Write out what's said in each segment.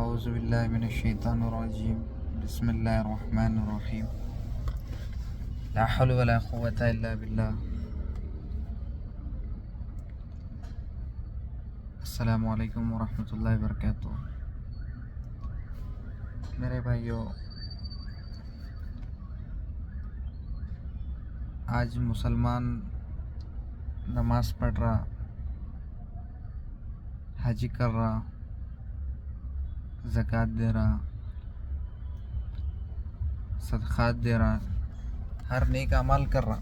اعوذ باللہ من الشیطان الرجیم بسم اللہ الرحمن الرحیم لا حول ولا قوة الا باللہ۔ السلام علیکم ورحمۃ اللہ وبرکاتہ۔ میرے بھائیوں، آج مسلمان نماز پڑھ رہا، حج کر رہا، زکوٰۃ دے رہا، صدقات دے رہا، ہر نیک اعمال کر رہا،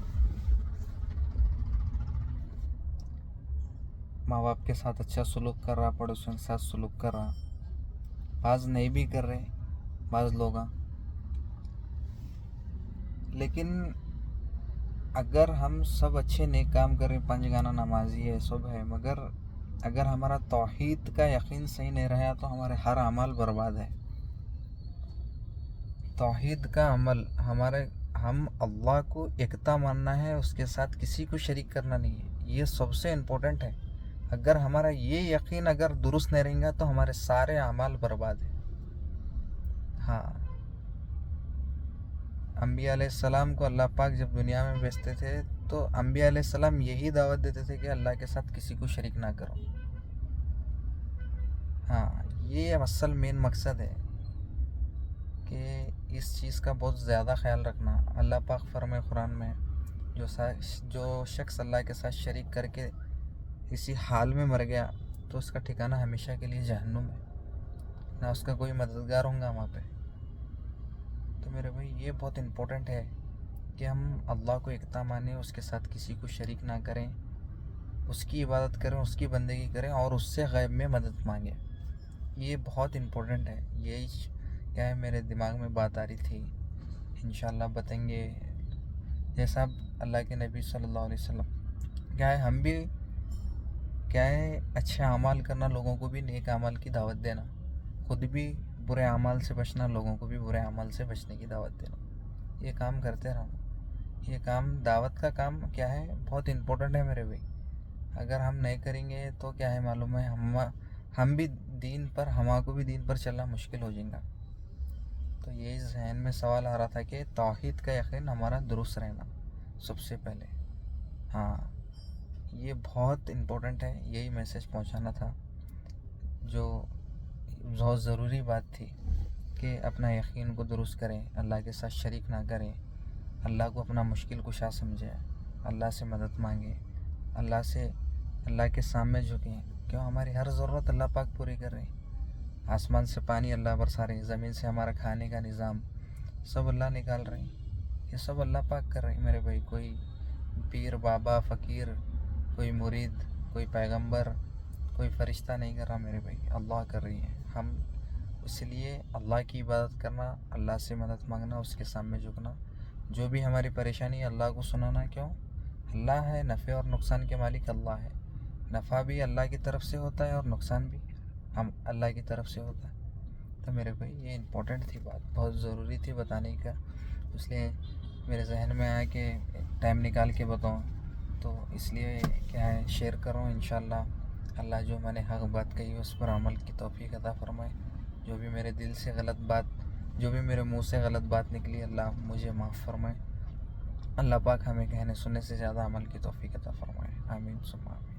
ماں باپ کے ساتھ اچھا سلوک کر رہا، پڑوسیوں کے ساتھ سلوک کر رہا، بعض نہیں بھی کر رہے بعض لوگ، لیکن اگر ہم سب اچھے نیک کام کریں، پنج گانا نمازی ہے، سب ہے، مگر اگر ہمارا توحید کا یقین صحیح نہیں رہا تو ہمارے ہر اعمال برباد ہے۔ توحید کا عمل ہم اللہ کو یکتا ماننا ہے، اس کے ساتھ کسی کو شریک کرنا نہیں ہے، یہ سب سے امپورٹنٹ ہے۔ اگر ہمارا یہ یقین اگر درست نہیں رہے گا تو ہمارے سارے اعمال برباد ہیں۔ ہاں، انبیاء علیہ السلام کو اللہ پاک جب دنیا میں بھیجتے تھے تو انبیاء علیہ السلام یہی دعوت دیتے تھے کہ اللہ کے ساتھ کسی کو شریک نہ کرو۔ ہاں، یہ اصل مین مقصد ہے کہ اس چیز کا بہت زیادہ خیال رکھنا۔ اللہ پاک فرمائے قرآن میں، جو شخص اللہ کے ساتھ شریک کر کے اسی حال میں مر گیا تو اس کا ٹھکانہ ہمیشہ کے لیے جہنم ہے، نہ اس کا کوئی مددگار ہوں گا وہاں پہ۔ تو میرے بھائی، یہ بہت امپورٹنٹ ہے کہ ہم اللہ کو یکتا مانیں، اس کے ساتھ کسی کو شریک نہ کریں، اس کی عبادت کریں، اس کی بندگی کریں اور اس سے غیب میں مدد مانگیں۔ یہ بہت امپورٹنٹ ہے۔ یہی کیا ہے، میرے دماغ میں بات آ رہی تھی، انشاءاللہ بتائیں گے۔ جیسا اللہ کے نبی صلی اللہ علیہ وسلم، کیا ہے ہم بھی کیا ہے اچھے اعمال کرنا، لوگوں کو بھی نیک اعمال کی دعوت دینا، خود بھی برے اعمال سے بچنا، لوگوں کو بھی برے اعمال سے بچنے کی دعوت دینا، یہ کام کرتے رہنا۔ یہ کام، دعوت کا کام کیا ہے، بہت امپورٹنٹ ہے میرے بھائی۔ اگر ہم نہیں کریں گے تو کیا ہے معلوم ہے، ہم بھی دین پر، ہمارے کو بھی دین پر چلنا مشکل ہو جائے گا۔ تو یہی ذہن میں سوال آ رہا تھا کہ توحید کا یقین ہمارا درست رہنا سب سے پہلے۔ ہاں، یہ بہت امپورٹنٹ ہے، یہی میسج پہنچانا تھا، جو بہت ضروری بات تھی کہ اپنا یقین کو درست کریں، اللہ کے ساتھ شریک نہ کریں، اللہ کو اپنا مشکل کشا سمجھیں، اللہ سے مدد مانگیں، اللہ کے سامنے جھکیں، کیوں ہماری ہر ضرورت اللہ پاک پوری کر رہے ہیں۔ آسمان سے پانی اللہ برسا رہے ہیں، زمین سے ہمارا کھانے کا نظام سب اللہ نکال رہے ہیں، یہ سب اللہ پاک کر رہے ہیں میرے بھائی۔ کوئی پیر بابا فقیر، کوئی مرید، کوئی پیغمبر، کوئی فرشتہ نہیں کر رہا میرے بھائی، اللہ کر رہی ہے۔ ہم اس لیے اللہ کی عبادت کرنا، اللہ سے مدد مانگنا، اس کے سامنے جھکنا، جو بھی ہماری پریشانی ہے اللہ کو سنانا۔ کیوں؟ اللہ ہے، نفع اور نقصان کے مالک اللہ ہے، نفع بھی اللہ کی طرف سے ہوتا ہے اور نقصان بھی ہم اللہ کی طرف سے ہوتا ہے۔ تو میرے بھائی، یہ امپورٹنٹ تھی بات، بہت ضروری تھی بتانے کا، اس لیے میرے ذہن میں آیا کہ ٹائم نکال کے بتاؤں، تو اس لیے کیا ہے شیئر کروں۔ انشاءاللہ اللہ جو میں نے حق بات کہی اس پر عمل کی توفیق عطا فرمائے۔ جو بھی میرے دل سے غلط بات، جو بھی میرے منہ سے غلط بات نکلی، اللہ مجھے معاف فرمائے۔ اللہ پاک ہمیں کہنے سننے سے زیادہ عمل کی توفیق عطا فرمائے۔ آمین ثم آمین۔